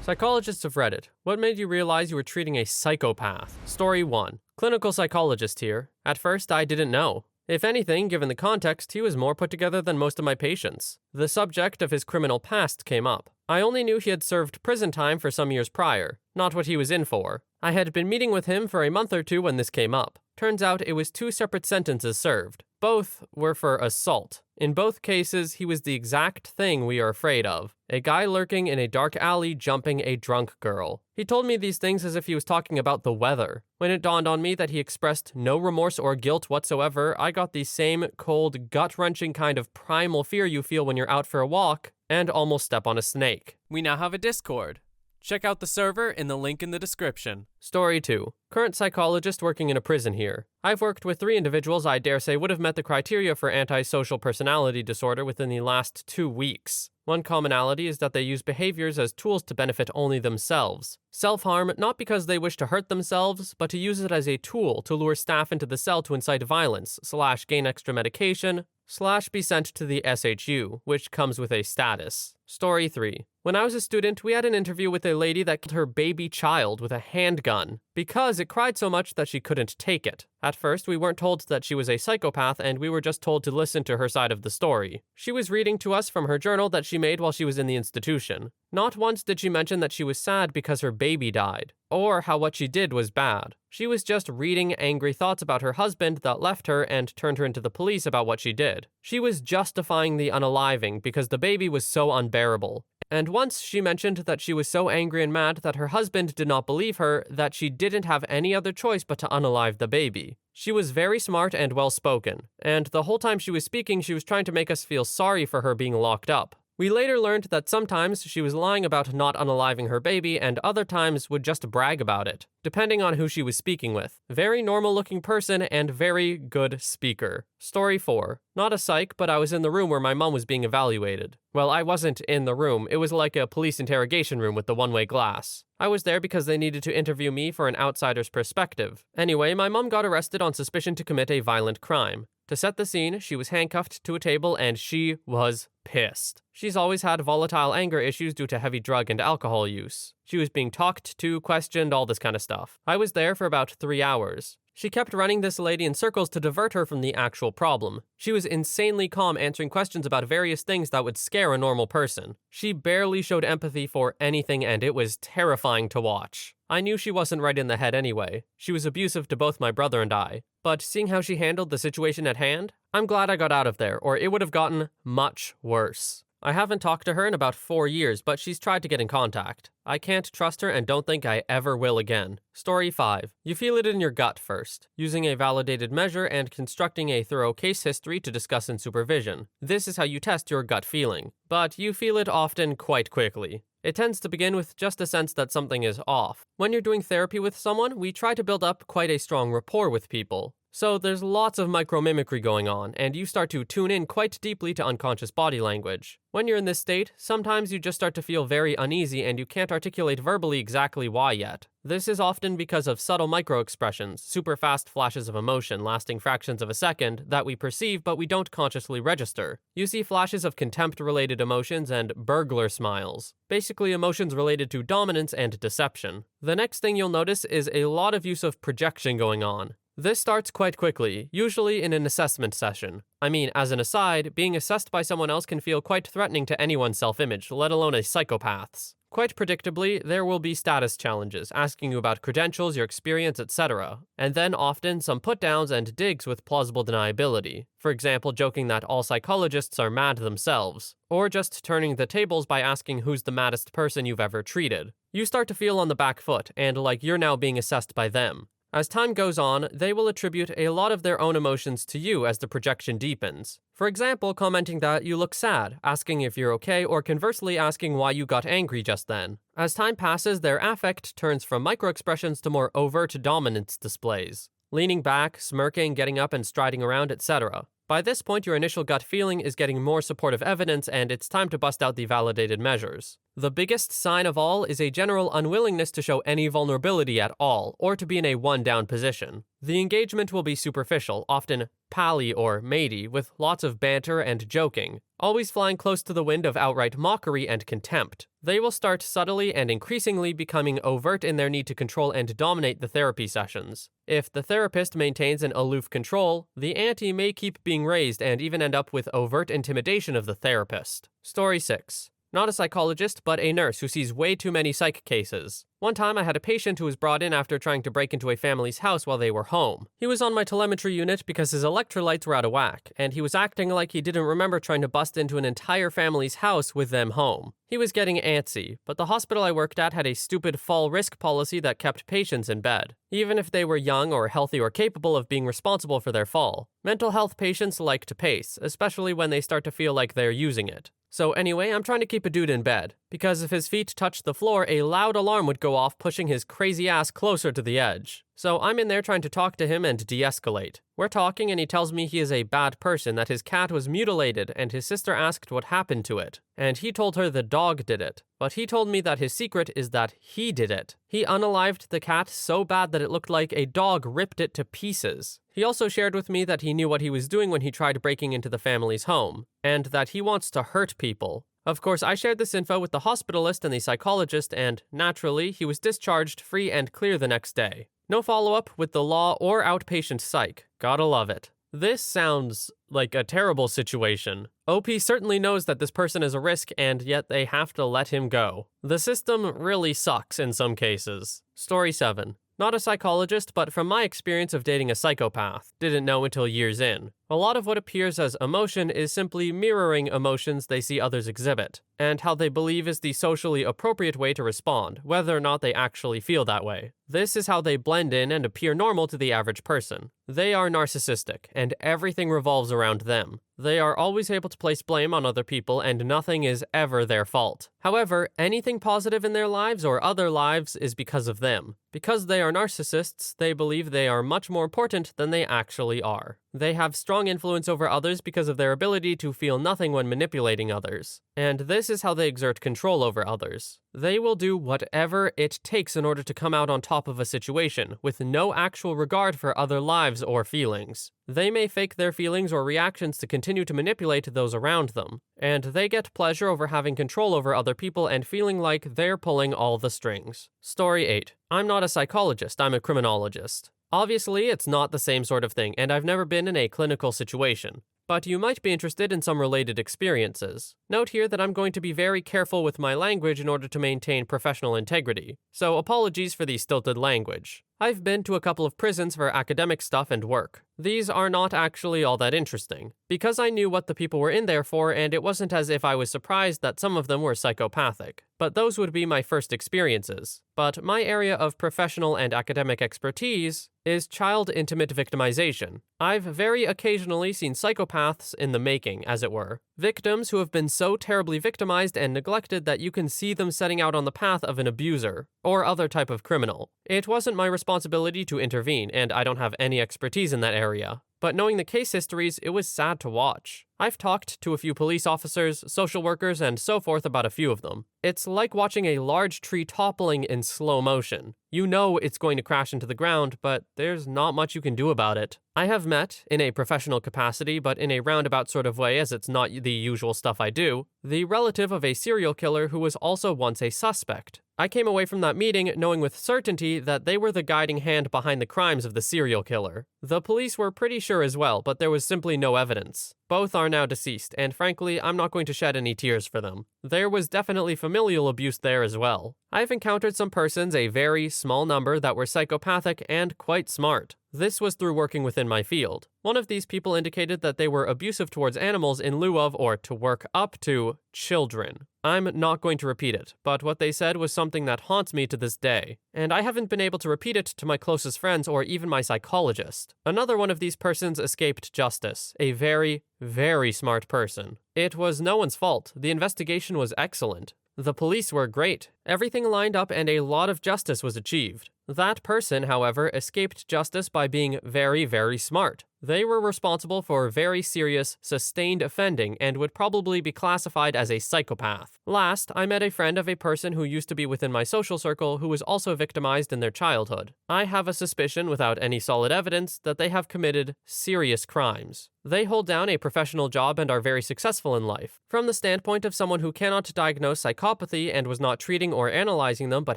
Psychologists have read it. What made you realize you were treating a psychopath? Story 1. Clinical psychologist here. At first, I didn't know. If anything, given the context, he was more put together than most of my patients. The subject of his criminal past came up. I only knew he had served prison time for some years prior, not what he was in for. I had been meeting with him for a month or two when this came up. Turns out it was 2 separate sentences served. Both were for assault. In both cases, he was the exact thing we are afraid of. A guy lurking in a dark alley jumping a drunk girl. He told me these things as if he was talking about the weather. When it dawned on me that he expressed no remorse or guilt whatsoever, I got the same cold, gut-wrenching kind of primal fear you feel when you're out for a walk and almost step on a snake. We now have a Discord. Check out the server in the link in the description. Story 2. Current psychologist working in a prison here. I've worked with 3 individuals I dare say would have met the criteria for antisocial personality disorder within the last 2 weeks. One commonality is that they use behaviors as tools to benefit only themselves. Self-harm not because they wish to hurt themselves, but to use it as a tool to lure staff into the cell to incite violence, / gain extra medication, / be sent to the SHU, which comes with a status. Story 3. When I was a student, we had an interview with a lady that killed her baby child with a handgun because it cried so much that she couldn't take it. At first, we weren't told that she was a psychopath, and we were just told to listen to her side of the story. She was reading to us from her journal that she made while she was in the institution. Not once did she mention that she was sad because her baby died, or how what she did was bad. She was just reading angry thoughts about her husband that left her and turned her into the police about what she did. She was justifying the unaliving because the baby was so unbearable. And once she mentioned that she was so angry and mad that her husband did not believe her, that she didn't have any other choice but to unalive the baby. She was very smart and well-spoken, and the whole time she was speaking, she was trying to make us feel sorry for her being locked up. We later learned that sometimes she was lying about not unaliving her baby and other times would just brag about it, depending on who she was speaking with. Very normal-looking person and very good speaker. Story 4. Not a psych, but I was in the room where my mom was being evaluated. Well, I wasn't in the room. It was like a police interrogation room with the one-way glass. I was there because they needed to interview me for an outsider's perspective. Anyway, my mom got arrested on suspicion to commit a violent crime. To set the scene, she was handcuffed to a table and she was pissed. She's always had volatile anger issues due to heavy drug and alcohol use. She was being talked to, questioned, all this kind of stuff. I was there for about 3 hours. She kept running this lady in circles to divert her from the actual problem. She was insanely calm answering questions about various things that would scare a normal person. She barely showed empathy for anything and it was terrifying to watch. I knew she wasn't right in the head anyway. She was abusive to both my brother and I. But seeing how she handled the situation at hand, I'm glad I got out of there, or it would have gotten much worse. I haven't talked to her in about 4 years, but she's tried to get in contact. I can't trust her and don't think I ever will again. Story 5. You feel it in your gut first, using a validated measure and constructing a thorough case history to discuss in supervision. This is how you test your gut feeling, but you feel it often quite quickly. It tends to begin with just a sense that something is off. When you're doing therapy with someone, we try to build up quite a strong rapport with people. So there's lots of micromimicry going on, and you start to tune in quite deeply to unconscious body language. When you're in this state, sometimes you just start to feel very uneasy and you can't articulate verbally exactly why yet. This is often because of subtle microexpressions, super fast flashes of emotion lasting fractions of a second that we perceive but we don't consciously register. You see flashes of contempt-related emotions and burglar smiles, basically emotions related to dominance and deception. The next thing you'll notice is a lot of use of projection going on. This starts quite quickly, usually in an assessment session. I mean, as an aside, being assessed by someone else can feel quite threatening to anyone's self-image, let alone a psychopath's. Quite predictably, there will be status challenges, asking you about credentials, your experience, etc. And then often some put-downs and digs with plausible deniability. For example, joking that all psychologists are mad themselves. Or just turning the tables by asking who's the maddest person you've ever treated. You start to feel on the back foot, and like you're now being assessed by them. As time goes on, they will attribute a lot of their own emotions to you as the projection deepens. For example, commenting that you look sad, asking if you're okay, or conversely asking why you got angry just then. As time passes, their affect turns from microexpressions to more overt dominance displays. Leaning back, smirking, getting up and striding around, etc. By this point, your initial gut feeling is getting more supportive evidence and it's time to bust out the validated measures. The biggest sign of all is a general unwillingness to show any vulnerability at all, or to be in a one-down position. The engagement will be superficial, often pally or matey, with lots of banter and joking, always flying close to the wind of outright mockery and contempt. They will start subtly and increasingly becoming overt in their need to control and dominate the therapy sessions. If the therapist maintains an aloof control, the ante may keep being raised and even end up with overt intimidation of the therapist. Story 6. Not a psychologist, but a nurse who sees way too many psych cases. One time I had a patient who was brought in after trying to break into a family's house while they were home. He was on my telemetry unit because his electrolytes were out of whack, and he was acting like he didn't remember trying to bust into an entire family's house with them home. He was getting antsy, but the hospital I worked at had a stupid fall risk policy that kept patients in bed, even if they were young or healthy or capable of being responsible for their fall. Mental health patients like to pace, especially when they start to feel like they're using it. So anyway, I'm trying to keep a dude in bed, because if his feet touched the floor, a loud alarm would go off, pushing his crazy ass closer to the edge. So I'm in there trying to talk to him and de-escalate. We're talking and he tells me he is a bad person, that his cat was mutilated and his sister asked what happened to it. And he told her the dog did it. But he told me that his secret is that he did it. He unalived the cat so bad that it looked like a dog ripped it to pieces. He also shared with me that he knew what he was doing when he tried breaking into the family's home, and that he wants to hurt people. Of course, I shared this info with the hospitalist and the psychologist, and, naturally, he was discharged free and clear the next day. No follow-up with the law or outpatient psych. Gotta love it. This sounds like a terrible situation. OP certainly knows that this person is a risk, and yet they have to let him go. The system really sucks in some cases. Story 7. Not a psychologist, but from my experience of dating a psychopath, didn't know until years in. A lot of what appears as emotion is simply mirroring emotions they see others exhibit, and how they believe is the socially appropriate way to respond, whether or not they actually feel that way. This is how they blend in and appear normal to the average person. They are narcissistic, and everything revolves around them. They are always able to place blame on other people, and nothing is ever their fault. However, anything positive in their lives or other lives is because of them. Because they are narcissists, they believe they are much more important than they actually are. They have strong influence over others because of their ability to feel nothing when manipulating others. And this is how they exert control over others. They will do whatever it takes in order to come out on top of a situation, with no actual regard for other lives or feelings. They may fake their feelings or reactions to continue to manipulate those around them, and they get pleasure over having control over other people and feeling like they're pulling all the strings. Story 8. I'm not a psychologist, I'm a criminologist. Obviously, it's not the same sort of thing, and I've never been in a clinical situation. But you might be interested in some related experiences. Note here that I'm going to be very careful with my language in order to maintain professional integrity, so apologies for the stilted language. I've been to a couple of prisons for academic stuff and work. These are not actually all that interesting, because I knew what the people were in there for, and it wasn't as if I was surprised that some of them were psychopathic. But those would be my first experiences. But my area of professional and academic expertise is child intimate victimization. I've very occasionally seen psychopaths in the making, as it were. Victims who have been so terribly victimized and neglected that you can see them setting out on the path of an abuser, or other type of criminal. It wasn't my responsibility to intervene, and I don't have any expertise in that area. But knowing the case histories, it was sad to watch. I've talked to a few police officers, social workers, and so forth about a few of them. It's like watching a large tree toppling in slow motion. You know it's going to crash into the ground, but there's not much you can do about it. I have met, in a professional capacity, but in a roundabout sort of way as it's not the usual stuff I do, the relative of a serial killer who was also once a suspect. I came away from that meeting knowing with certainty that they were the guiding hand behind the crimes of the serial killer. The police were pretty sure as well, but there was simply no evidence. Both are now deceased, and frankly, I'm not going to shed any tears for them. There was definitely familial abuse there as well. I've encountered some persons, a very small number, that were psychopathic and quite smart. This was through working within my field. One of these people indicated that they were abusive towards animals in lieu of, or to work up to, children. I'm not going to repeat it, but what they said was something that haunts me to this day, and I haven't been able to repeat it to my closest friends or even my psychologist. Another one of these persons escaped justice, a very, very smart person. It was no one's fault. The investigation was excellent. The police were great. Everything lined up and a lot of justice was achieved. That person, however, escaped justice by being very, very smart. They were responsible for very serious, sustained offending and would probably be classified as a psychopath. Last, I met a friend of a person who used to be within my social circle who was also victimized in their childhood. I have a suspicion, without any solid evidence, that they have committed serious crimes. They hold down a professional job and are very successful in life. From the standpoint of someone who cannot diagnose psychopathy and was not treating or analyzing them but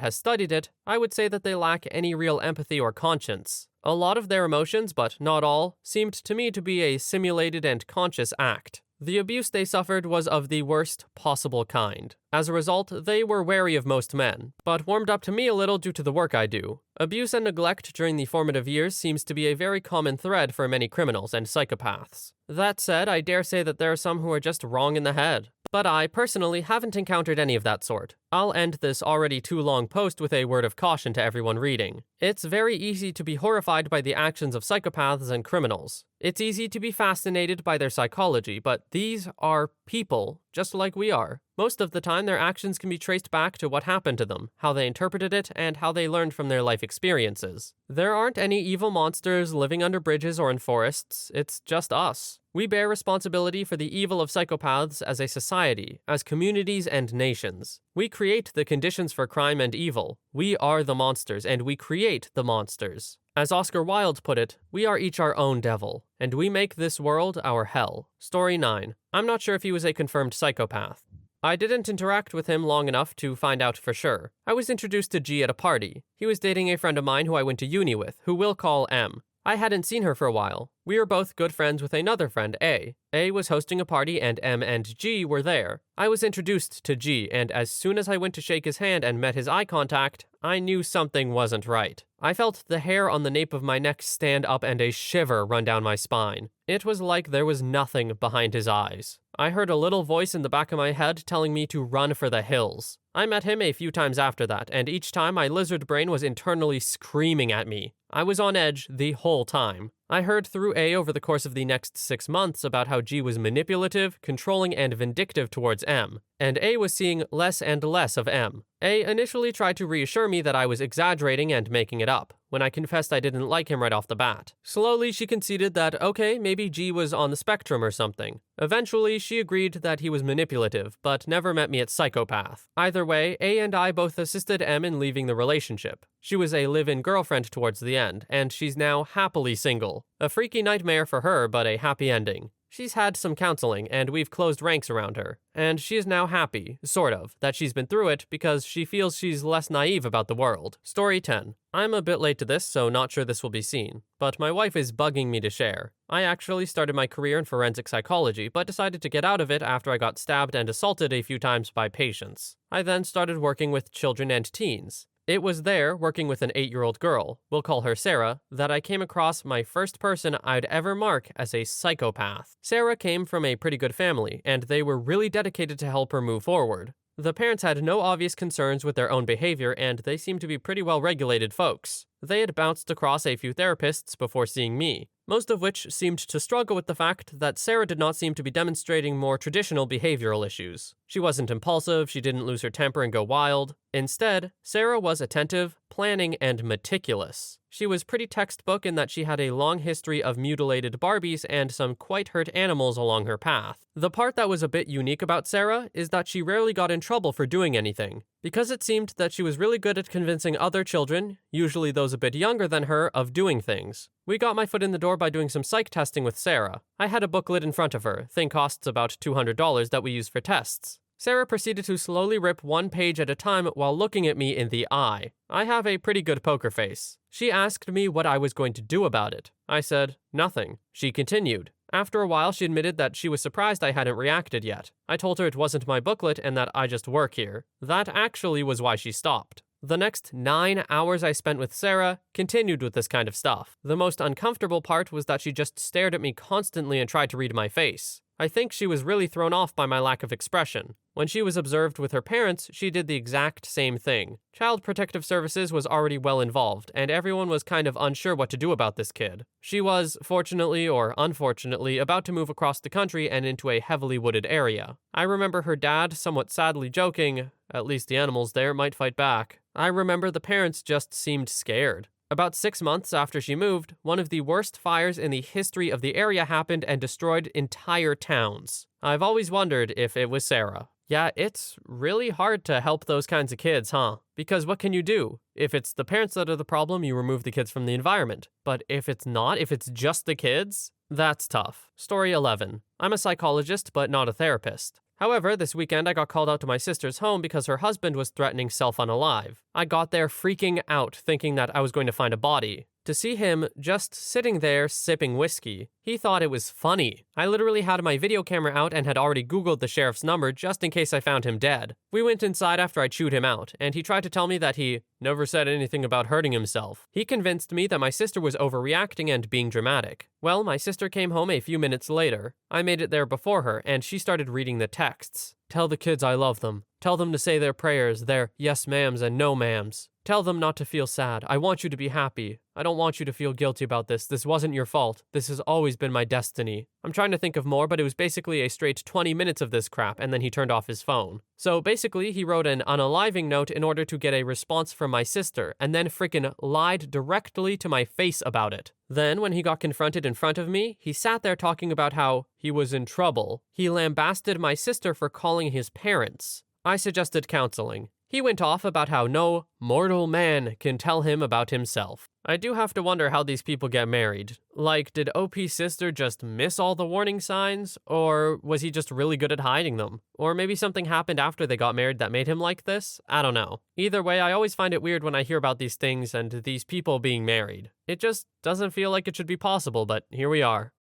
has studied it, I would say that they lack any real empathy or conscience. A lot of their emotions, but not all, seemed to me to be a simulated and conscious act. The abuse they suffered was of the worst possible kind. As a result, they were wary of most men, but warmed up to me a little due to the work I do. Abuse and neglect during the formative years seems to be a very common thread for many criminals and psychopaths. That said, I dare say that there are some who are just wrong in the head. But I, personally, haven't encountered any of that sort. I'll end this already too long post with a word of caution to everyone reading. It's very easy to be horrified by the actions of psychopaths and criminals. It's easy to be fascinated by their psychology, but these are people, just like we are. Most of the time, their actions can be traced back to what happened to them, how they interpreted it, and how they learned from their life experiences. There aren't any evil monsters living under bridges or in forests, it's just us. We bear responsibility for the evil of psychopaths as a society, as communities and nations. We create the conditions for crime and evil. We are the monsters, and we create the monsters. As Oscar Wilde put it, we are each our own devil, and we make this world our hell. Story 9. I'm not sure if he was a confirmed psychopath. I didn't interact with him long enough to find out for sure. I was introduced to G at a party. He was dating a friend of mine who I went to uni with, who we'll call M. I hadn't seen her for a while. We were both good friends with another friend, A. A was hosting a party and M and G were there. I was introduced to G, and as soon as I went to shake his hand and met his eye contact, I knew something wasn't right. I felt the hair on the nape of my neck stand up and a shiver run down my spine. It was like there was nothing behind his eyes. I heard a little voice in the back of my head telling me to run for the hills. I met him a few times after that, and each time my lizard brain was internally screaming at me. I was on edge the whole time. I heard through A over the course of the next 6 months about how G was manipulative, controlling, and vindictive towards M, and A was seeing less and less of M. A initially tried to reassure me that I was exaggerating and making it up, when I confessed I didn't like him right off the bat. Slowly, she conceded that, okay, maybe G was on the spectrum or something. Eventually, she agreed that he was manipulative, but never met me at Psychopath. Either way, A and I both assisted M in leaving the relationship. She was a live-in girlfriend towards the end, and she's now happily single. A freaky nightmare for her, but a happy ending. She's had some counseling, and we've closed ranks around her. And she is now happy, sort of, that she's been through it because she feels she's less naive about the world. Story 10. I'm a bit late to this, so not sure this will be seen. But my wife is bugging me to share. I actually started my career in forensic psychology, but decided to get out of it after I got stabbed and assaulted a few times by patients. I then started working with children and teens. It was there, working with an 8-year-old girl, we'll call her Sarah, that I came across my first person I'd ever mark as a psychopath. Sarah came from a pretty good family, and they were really dedicated to help her move forward. The parents had no obvious concerns with their own behavior, and they seemed to be pretty well-regulated folks. They had bounced across a few therapists before seeing me, most of which seemed to struggle with the fact that Sarah did not seem to be demonstrating more traditional behavioral issues. She wasn't impulsive, she didn't lose her temper and go wild. Instead, Sarah was attentive, planning, and meticulous. She was pretty textbook in that she had a long history of mutilated Barbies and some quite hurt animals along her path. The part that was a bit unique about Sarah is that she rarely got in trouble for doing anything, because it seemed that she was really good at convincing other children, usually those a bit younger than her, of doing things. We got my foot in the door by doing some psych testing with Sarah. I had a booklet in front of her, thing costs about $200 that we use for tests. Sarah proceeded to slowly rip one page at a time while looking at me in the eye. I have a pretty good poker face. She asked me what I was going to do about it. I said, nothing. She continued. After a while, she admitted that she was surprised I hadn't reacted yet. I told her it wasn't my booklet and that I just work here. That actually was why she stopped. The next 9 hours I spent with Sarah continued with this kind of stuff. The most uncomfortable part was that she just stared at me constantly and tried to read my face. I think she was really thrown off by my lack of expression. When she was observed with her parents, she did the exact same thing. Child Protective Services was already well involved, and everyone was kind of unsure what to do about this kid. She was, fortunately or unfortunately, about to move across the country and into a heavily wooded area. I remember her dad somewhat sadly joking, "At least the animals there might fight back." I remember the parents just seemed scared. About 6 months after she moved, one of the worst fires in the history of the area happened and destroyed entire towns. I've always wondered if it was Sarah. Yeah, it's really hard to help those kinds of kids, huh? Because what can you do? If it's the parents that are the problem, you remove the kids from the environment. But if it's not, if it's just the kids, that's tough. Story 11. I'm a psychologist, but not a therapist. However, this weekend I got called out to my sister's home because her husband was threatening self-unalive. I got there freaking out, thinking that I was going to find a body. To see him just sitting there sipping whiskey, he thought it was funny. I literally had my video camera out and had already Googled the sheriff's number just in case I found him dead. We went inside after I chewed him out, and he tried to tell me that he never said anything about hurting himself. He convinced me that my sister was overreacting and being dramatic. Well, my sister came home a few minutes later. I made it there before her, and she started reading the texts. Tell the kids I love them. Tell them to say their prayers, their yes ma'ams and no ma'ams. Tell them not to feel sad. I want you to be happy. I don't want you to feel guilty about this. This wasn't your fault. This has always been my destiny. I'm trying to think of more, but it was basically a straight 20 minutes of this crap, and then he turned off his phone. So basically, he wrote an unaliving note in order to get a response from my sister, and then frickin' lied directly to my face about it. Then, when he got confronted in front of me, he sat there talking about how he was in trouble. He lambasted my sister for calling his parents. I suggested counseling. He went off about how no mortal man can tell him about himself. I do have to wonder how these people get married. Like, did OP's sister just miss all the warning signs? Or was he just really good at hiding them? Or maybe something happened after they got married that made him like this? I don't know. Either way, I always find it weird when I hear about these things and these people being married. It just doesn't feel like it should be possible, but here we are.